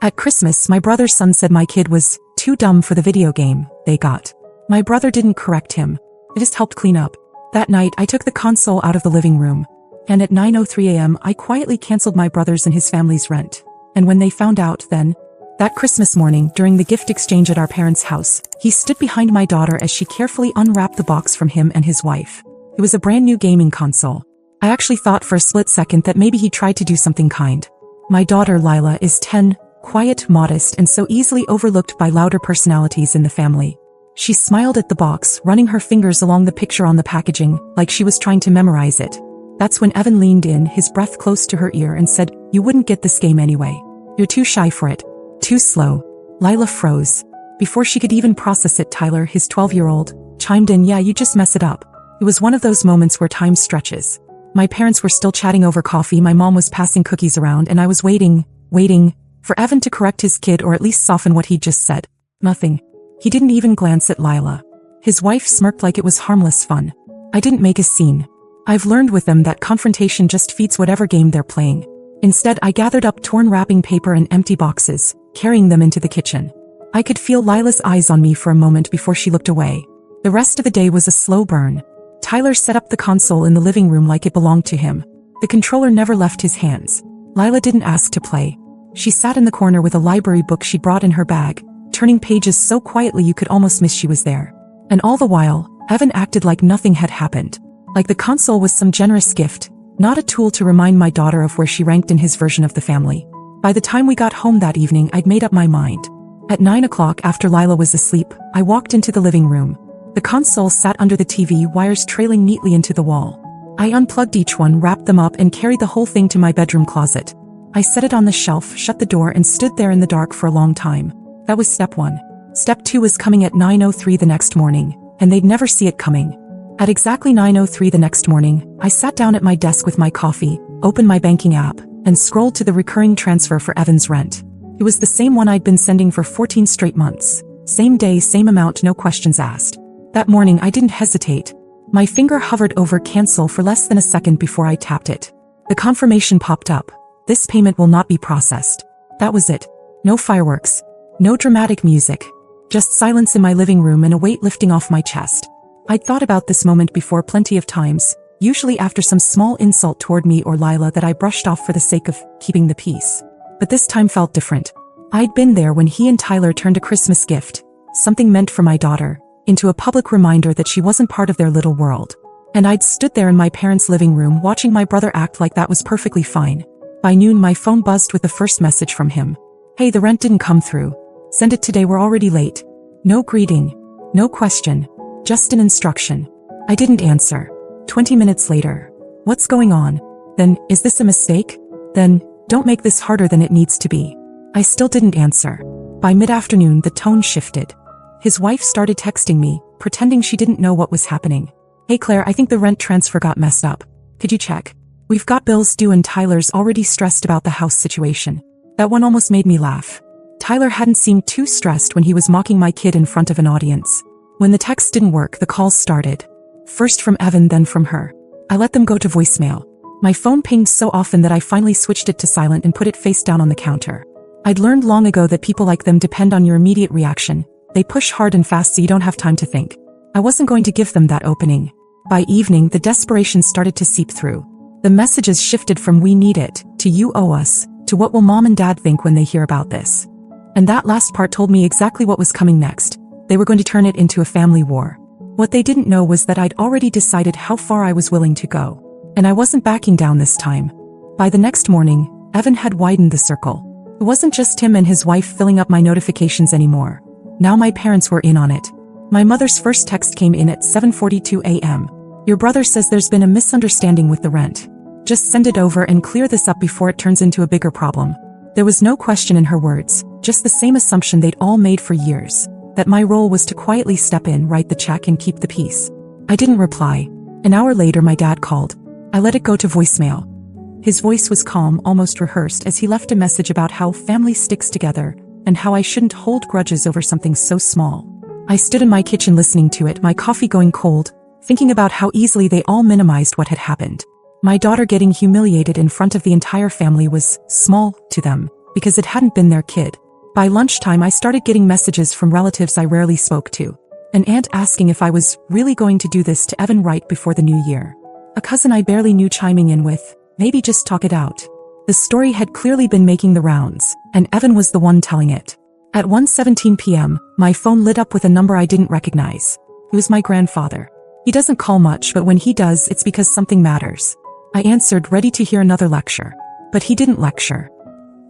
At Christmas, my brother's son said my kid was too dumb for the video game they got. My brother didn't correct him. It just helped clean up. That night, I took the console out of the living room. And at 9:03 a.m., I quietly canceled my brother's and his family's rent. And when they found out then, that Christmas morning, during the gift exchange at our parents' house, he stood behind my daughter as she carefully unwrapped the box from him and his wife. It was a brand new gaming console. I actually thought for a split second that maybe he tried to do something kind. My daughter, Lila, is 10, quiet, modest, and so easily overlooked by louder personalities in the family. She smiled at the box, running her fingers along the picture on the packaging, like she was trying to memorize it. That's when Evan leaned in, his breath close to her ear, and said, "You wouldn't get this game anyway. You're too shy for it. Too slow." Lila froze. Before she could even process it, Tyler, his 12-year-old, chimed in, "Yeah, you just mess it up." It was one of those moments where time stretches. My parents were still chatting over coffee, my mom was passing cookies around, and I was waiting for Evan to correct his kid or at least soften what he'd just said. Nothing. He didn't even glance at Lila. His wife smirked like it was harmless fun. I didn't make a scene. I've learned with them that confrontation just feeds whatever game they're playing. Instead, I gathered up torn wrapping paper and empty boxes, carrying them into the kitchen. I could feel Lila's eyes on me for a moment before she looked away. The rest of the day was a slow burn. Tyler set up the console in the living room like it belonged to him. The controller never left his hands. Lila didn't ask to play. She sat in the corner with a library book she brought in her bag, turning pages so quietly you could almost miss she was there. And all the while, Evan acted like nothing had happened. Like the console was some generous gift, not a tool to remind my daughter of where she ranked in his version of the family. By the time we got home that evening, I'd made up my mind. At 9 o'clock, after Lila was asleep, I walked into the living room. The console sat under the TV, wires trailing neatly into the wall. I unplugged each one, wrapped them up, and carried the whole thing to my bedroom closet. I set it on the shelf, shut the door, and stood there in the dark for a long time. That was step 1. Step 2 was coming at 9:03 the next morning, and they'd never see it coming. At exactly 9:03 the next morning, I sat down at my desk with my coffee, opened my banking app, and scrolled to the recurring transfer for Evan's rent. It was the same one I'd been sending for 14 straight months. Same day, same amount, no questions asked. That morning, I didn't hesitate. My finger hovered over cancel for less than a second before I tapped it. The confirmation popped up. This payment will not be processed. That was it. No fireworks. No dramatic music. Just silence in my living room and a weight lifting off my chest. I'd thought about this moment before plenty of times, usually after some small insult toward me or Lila that I brushed off for the sake of keeping the peace. But this time felt different. I'd been there when he and Tyler turned a Christmas gift, something meant for my daughter, into a public reminder that she wasn't part of their little world. And I'd stood there in my parents' living room watching my brother act like that was perfectly fine. By noon, my phone buzzed with the first message from him. "Hey, the rent didn't come through. Send it today, we're already late." No greeting. No question. Just an instruction. I didn't answer. 20 minutes later. "What's going on?" "Then, is this a mistake?" "Then, don't make this harder than it needs to be." I still didn't answer. By mid-afternoon, the tone shifted. His wife started texting me, pretending she didn't know what was happening. "Hey Claire, I think the rent transfer got messed up. Could you check? We've got bills due and Tyler's already stressed about the house situation." That one almost made me laugh. Tyler hadn't seemed too stressed when he was mocking my kid in front of an audience. When the text didn't work, the calls started. First from Evan, then from her. I let them go to voicemail. My phone pinged so often that I finally switched it to silent and put it face down on the counter. I'd learned long ago that people like them depend on your immediate reaction. They push hard and fast so you don't have time to think. I wasn't going to give them that opening. By evening, the desperation started to seep through. The messages shifted from "we need it" to "you owe us" to "what will mom and dad think when they hear about this?" And that last part told me exactly what was coming next. They were going to turn it into a family war. What they didn't know was that I'd already decided how far I was willing to go. And I wasn't backing down this time. By the next morning, Evan had widened the circle. It wasn't just him and his wife filling up my notifications anymore. Now my parents were in on it. My mother's first text came in at 7:42 a.m. "Your brother says there's been a misunderstanding with the rent. Just send it over and clear this up before it turns into a bigger problem." There was no question in her words, just the same assumption they'd all made for years, that my role was to quietly step in, write the check, and keep the peace. I didn't reply. An hour later, my dad called. I let it go to voicemail. His voice was calm, almost rehearsed, as he left a message about how family sticks together and how I shouldn't hold grudges over something so small. I stood in my kitchen listening to it, my coffee going cold, thinking about how easily they all minimized what had happened. My daughter getting humiliated in front of the entire family was small to them, because it hadn't been their kid. By lunchtime I started getting messages from relatives I rarely spoke to. An aunt asking if I was really going to do this to Evan right before the new year. A cousin I barely knew chiming in with, maybe just talk it out. The story had clearly been making the rounds, and Evan was the one telling it. At 1:17 p.m., my phone lit up with a number I didn't recognize. It was my grandfather. He doesn't call much, but when he does, it's because something matters. I answered, ready to hear another lecture. But he didn't lecture.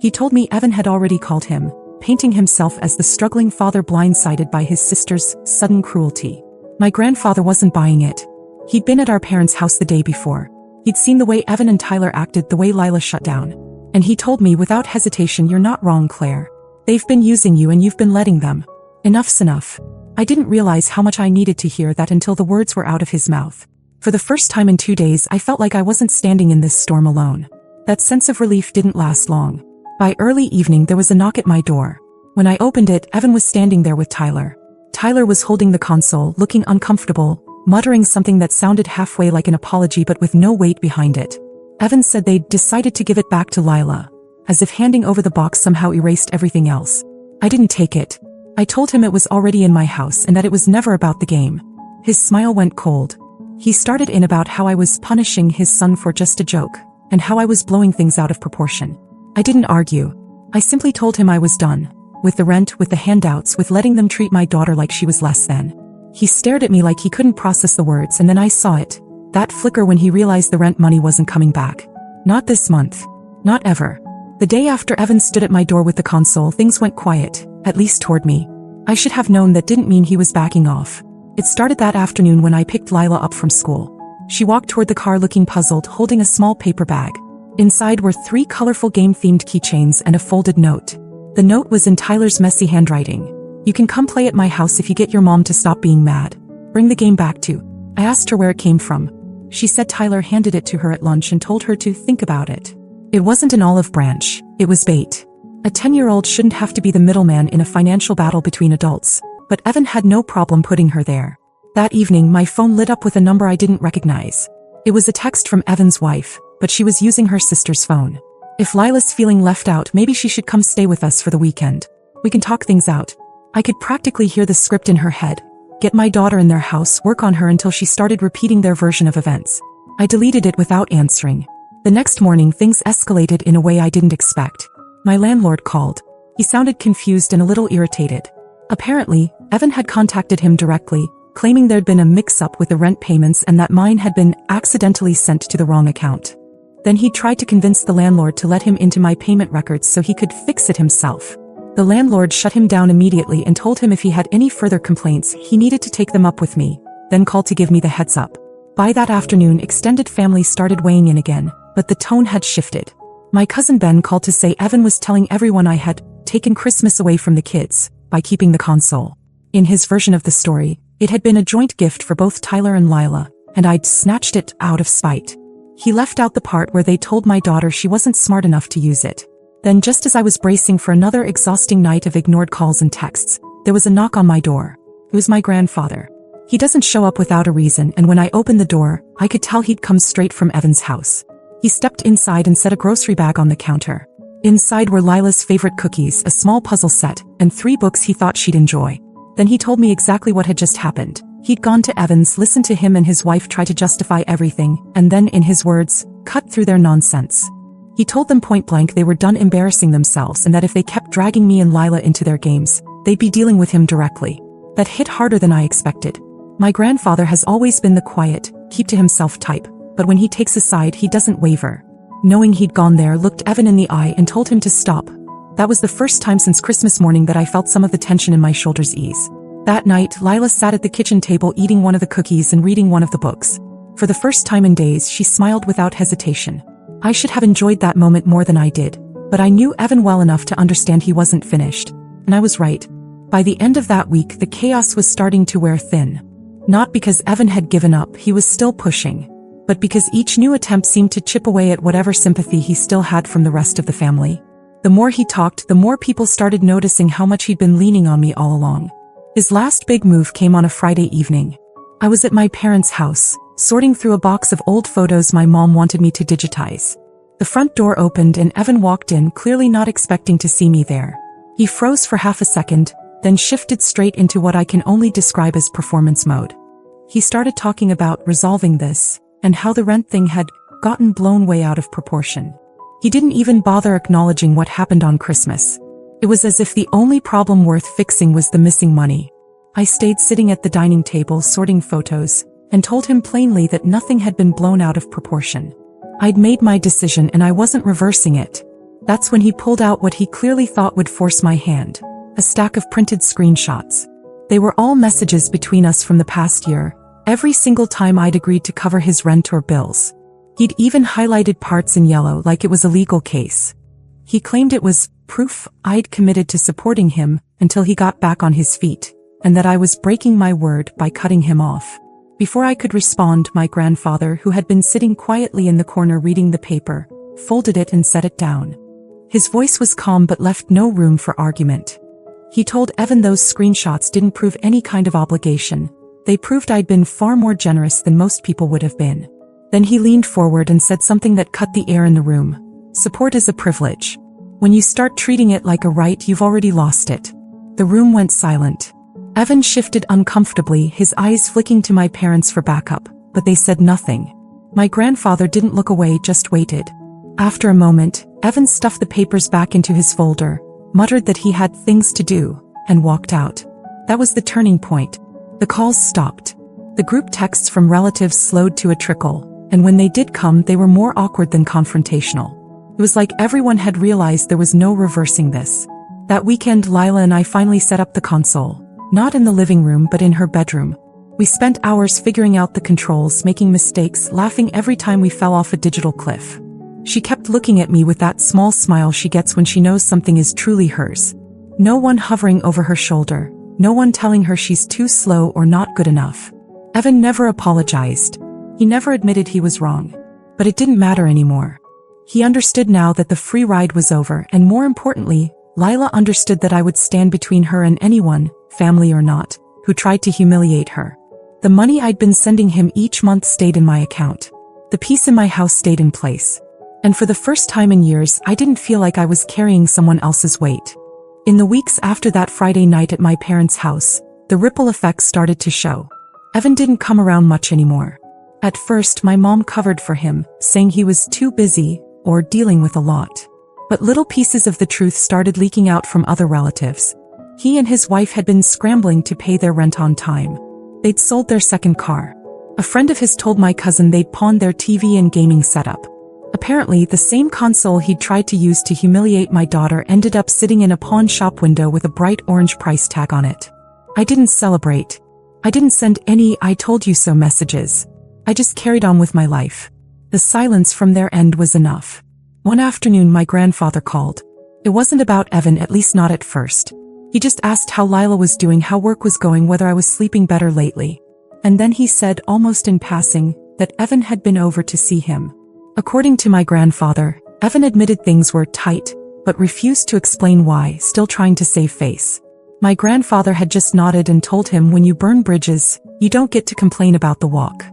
He told me Evan had already called him, painting himself as the struggling father blindsided by his sister's sudden cruelty. My grandfather wasn't buying it. He'd been at our parents' house the day before. He'd seen the way Evan and Tyler acted, the way Lila shut down. And he told me without hesitation, "You're not wrong, Claire. They've been using you and you've been letting them. Enough's enough." I didn't realize how much I needed to hear that until the words were out of his mouth. For the first time in 2 days, I felt like I wasn't standing in this storm alone. That sense of relief didn't last long. By early evening, there was a knock at my door. When I opened it, Evan was standing there with Tyler. Tyler was holding the console, looking uncomfortable, muttering something that sounded halfway like an apology but with no weight behind it. Evan said they'd decided to give it back to Lila, as if handing over the box somehow erased everything else. I didn't take it. I told him it was already in my house and that it was never about the game. His smile went cold. He started in about how I was punishing his son for just a joke, and how I was blowing things out of proportion. I didn't argue. I simply told him I was done. With the rent, with the handouts, with letting them treat my daughter like she was less than. He stared at me like he couldn't process the words, and then I saw it. That flicker when he realized the rent money wasn't coming back. Not this month. Not ever. The day after Evan stood at my door with the console, things went quiet, at least toward me. I should have known that didn't mean he was backing off. It started that afternoon when I picked Lila up from school. She walked toward the car looking puzzled, holding a small paper bag. Inside were 3 colorful game-themed keychains and a folded note. The note was in Tyler's messy handwriting. "You can come play at my house if you get your mom to stop being mad. Bring the game back too." I asked her where it came from. She said Tyler handed it to her at lunch and told her to think about it. It wasn't an olive branch, it was bait. A 10-year-old shouldn't have to be the middleman in a financial battle between adults, but Evan had no problem putting her there. That evening, my phone lit up with a number I didn't recognize. It was a text from Evan's wife, but she was using her sister's phone. If Lila's feeling left out, maybe she should come stay with us for the weekend. We can talk things out. I could practically hear the script in her head. Get my daughter in their house, work on her until she started repeating their version of events. I deleted it without answering. The next morning, things escalated in a way I didn't expect. My landlord called. He sounded confused and a little irritated. Apparently, Evan had contacted him directly, claiming there'd been a mix-up with the rent payments and that mine had been accidentally sent to the wrong account. Then he tried to convince the landlord to let him into my payment records so he could fix it himself. The landlord shut him down immediately and told him if he had any further complaints, he needed to take them up with me, then called to give me the heads up. By that afternoon, extended family started weighing in again, but the tone had shifted. My cousin Ben called to say Evan was telling everyone I had taken Christmas away from the kids by keeping the console. In his version of the story, it had been a joint gift for both Tyler and Lila, and I'd snatched it out of spite. He left out the part where they told my daughter she wasn't smart enough to use it. Then, just as I was bracing for another exhausting night of ignored calls and texts, there was a knock on my door. It was my grandfather. He doesn't show up without a reason, and when I opened the door, I could tell he'd come straight from Evan's house. He stepped inside and set a grocery bag on the counter. Inside were Lila's favorite cookies, a small puzzle set, and 3 books he thought she'd enjoy. Then he told me exactly what had just happened. He'd gone to Evan's, listened to him and his wife try to justify everything, and then, in his words, cut through their nonsense. He told them point blank they were done embarrassing themselves and that if they kept dragging me and Lila into their games, they'd be dealing with him directly. That hit harder than I expected. My grandfather has always been the quiet, keep-to-himself type, but when he takes a side, he doesn't waver. Knowing he'd gone there, looked Evan in the eye and told him to stop. That was the first time since Christmas morning that I felt some of the tension in my shoulders ease. That night, Lila sat at the kitchen table eating one of the cookies and reading one of the books. For the first time in days, she smiled without hesitation. I should have enjoyed that moment more than I did, but I knew Evan well enough to understand he wasn't finished. And I was right. By the end of that week, the chaos was starting to wear thin. Not because Evan had given up, he was still pushing, but because each new attempt seemed to chip away at whatever sympathy he still had from the rest of the family. The more he talked, the more people started noticing how much he'd been leaning on me all along. His last big move came on a Friday evening. I was at my parents' house, sorting through a box of old photos my mom wanted me to digitize. The front door opened and Evan walked in, clearly not expecting to see me there. He froze for half a second, then shifted straight into what I can only describe as performance mode. He started talking about resolving this, and how the rent thing had gotten blown way out of proportion. He didn't even bother acknowledging what happened on Christmas. It was as if the only problem worth fixing was the missing money. I stayed sitting at the dining table sorting photos, and told him plainly that nothing had been blown out of proportion. I'd made my decision and I wasn't reversing it. That's when he pulled out what he clearly thought would force my hand. A stack of printed screenshots. They were all messages between us from the past year, every single time I'd agreed to cover his rent or bills. He'd even highlighted parts in yellow like it was a legal case. He claimed it was proof I'd committed to supporting him until he got back on his feet, and that I was breaking my word by cutting him off. Before I could respond, my grandfather, who had been sitting quietly in the corner reading the paper, folded it and set it down. His voice was calm but left no room for argument. He told Evan those screenshots didn't prove any kind of obligation. They proved I'd been far more generous than most people would have been. Then he leaned forward and said something that cut the air in the room. Support is a privilege. When you start treating it like a right, you've already lost it. The room went silent. Evan shifted uncomfortably, his eyes flicking to my parents for backup, but they said nothing. My grandfather didn't look away, just waited. After a moment, Evan stuffed the papers back into his folder, muttered that he had things to do, and walked out. That was the turning point. The calls stopped. The group texts from relatives slowed to a trickle, and when they did come, they were more awkward than confrontational. It was like everyone had realized there was no reversing this. That weekend, Lila and I finally set up the console. Not in the living room, but in her bedroom. We spent hours figuring out the controls, making mistakes, laughing every time we fell off a digital cliff. She kept looking at me with that small smile she gets when she knows something is truly hers. No one hovering over her shoulder. No one telling her she's too slow or not good enough. Evan never apologized. He never admitted he was wrong. But it didn't matter anymore. He understood now that the free ride was over, and more importantly, Lila understood that I would stand between her and anyone, family or not, who tried to humiliate her. The money I'd been sending him each month stayed in my account. The peace in my house stayed in place. And for the first time in years, I didn't feel like I was carrying someone else's weight. In the weeks after that Friday night at my parents' house, the ripple effects started to show. Evan didn't come around much anymore. At first, my mom covered for him, saying he was too busy or dealing with a lot. But little pieces of the truth started leaking out from other relatives. He and his wife had been scrambling to pay their rent on time. They'd sold their second car. A friend of his told my cousin they'd pawned their TV and gaming setup. Apparently, the same console he'd tried to use to humiliate my daughter ended up sitting in a pawn shop window with a bright orange price tag on it. I didn't celebrate. I didn't send any "I told you so" messages. I just carried on with my life. The silence from their end was enough. One afternoon, my grandfather called. It wasn't about Evan, at least not at first. He just asked how Lila was doing, how work was going, whether I was sleeping better lately. And then he said, almost in passing, that Evan had been over to see him. According to my grandfather, Evan admitted things were tight, but refused to explain why, still trying to save face. My grandfather had just nodded and told him, when you burn bridges, you don't get to complain about the walk.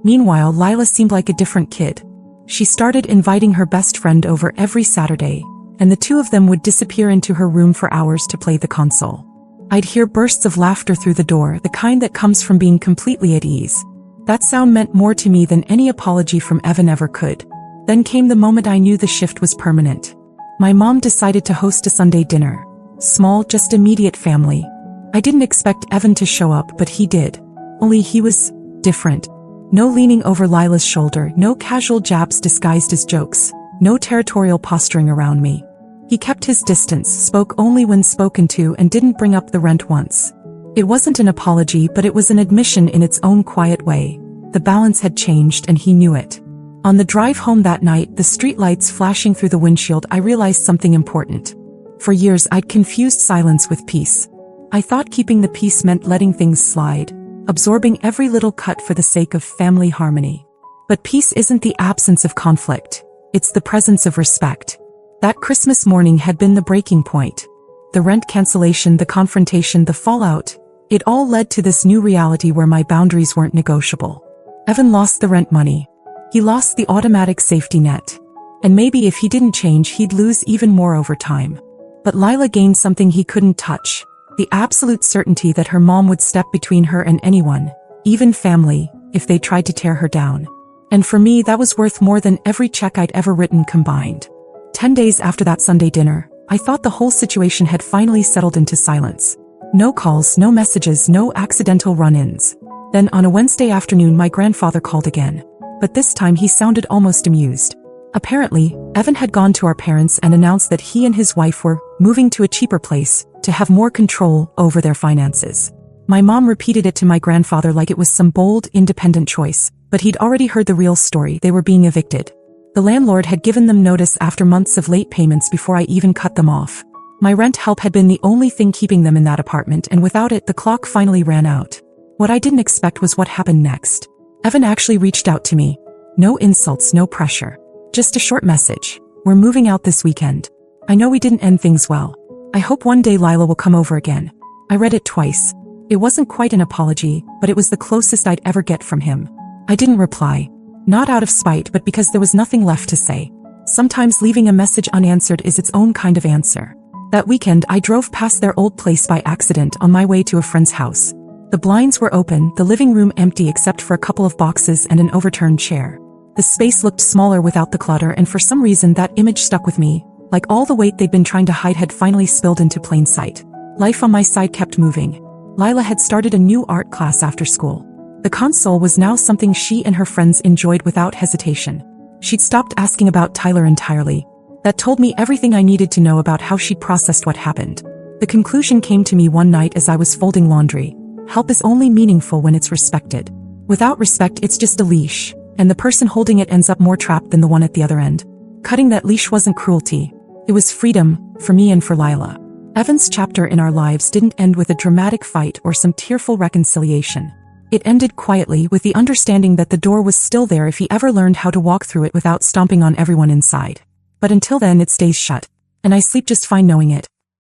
Meanwhile, Lila seemed like a different kid. She started inviting her best friend over every Saturday, and the two of them would disappear into her room for hours to play the console. I'd hear bursts of laughter through the door, the kind that comes from being completely at ease. That sound meant more to me than any apology from Evan ever could. Then came the moment I knew the shift was permanent. My mom decided to host a Sunday dinner. Small, just immediate family. I didn't expect Evan to show up, but he did. Only he was different. No leaning over Lila's shoulder, no casual jabs disguised as jokes, no territorial posturing around me. He kept his distance, spoke only when spoken to, and didn't bring up the rent once. It wasn't an apology, but it was an admission in its own quiet way. The balance had changed, and he knew it. On the drive home that night, the streetlights flashing through the windshield, I realized something important. For years, I'd confused silence with peace. I thought keeping the peace meant letting things slide, absorbing every little cut for the sake of family harmony. But peace isn't the absence of conflict. It's the presence of respect. That Christmas morning had been the breaking point. The rent cancellation, the confrontation, the fallout. It all led to this new reality where my boundaries weren't negotiable. Evan lost the rent money. He lost the automatic safety net. And maybe if he didn't change, he'd lose even more over time. But Lila gained something he couldn't touch. The absolute certainty that her mom would step between her and anyone, even family, if they tried to tear her down. And for me, that was worth more than every check I'd ever written combined. 10 days after that Sunday dinner, I thought the whole situation had finally settled into silence. No calls, no messages, no accidental run-ins. Then on a Wednesday afternoon, my grandfather called again. But this time he sounded almost amused. Apparently, Evan had gone to our parents and announced that he and his wife were moving to a cheaper place to have more control over their finances. My mom repeated it to my grandfather like it was some bold, independent choice, but he'd already heard the real story. They were being evicted. The landlord had given them notice after months of late payments before I even cut them off. My rent help had been the only thing keeping them in that apartment, and without it, the clock finally ran out. What I didn't expect was what happened next. Evan actually reached out to me. No insults, no pressure. Just a short message. We're moving out this weekend. I know we didn't end things well. I hope one day Lila will come over again. I read it twice. It wasn't quite an apology, but it was the closest I'd ever get from him. I didn't reply. Not out of spite, but because there was nothing left to say. Sometimes leaving a message unanswered is its own kind of answer. That weekend, I drove past their old place by accident on my way to a friend's house. The blinds were open, the living room empty except for a couple of boxes and an overturned chair. The space looked smaller without the clutter, and for some reason that image stuck with me, like all the weight they'd been trying to hide had finally spilled into plain sight. Life on my side kept moving. Lila had started a new art class after school. The console was now something she and her friends enjoyed without hesitation. She'd stopped asking about Tyler entirely. That told me everything I needed to know about how she'd processed what happened. The conclusion came to me one night as I was folding laundry. Help is only meaningful when it's respected. Without respect, it's just a leash, and the person holding it ends up more trapped than the one at the other end. Cutting that leash wasn't cruelty. It was freedom, for me and for Lila. Evan's chapter in our lives didn't end with a dramatic fight or some tearful reconciliation. It ended quietly, with the understanding that the door was still there if he ever learned how to walk through it without stomping on everyone inside. But until then, it stays shut. And I sleep just fine knowing it.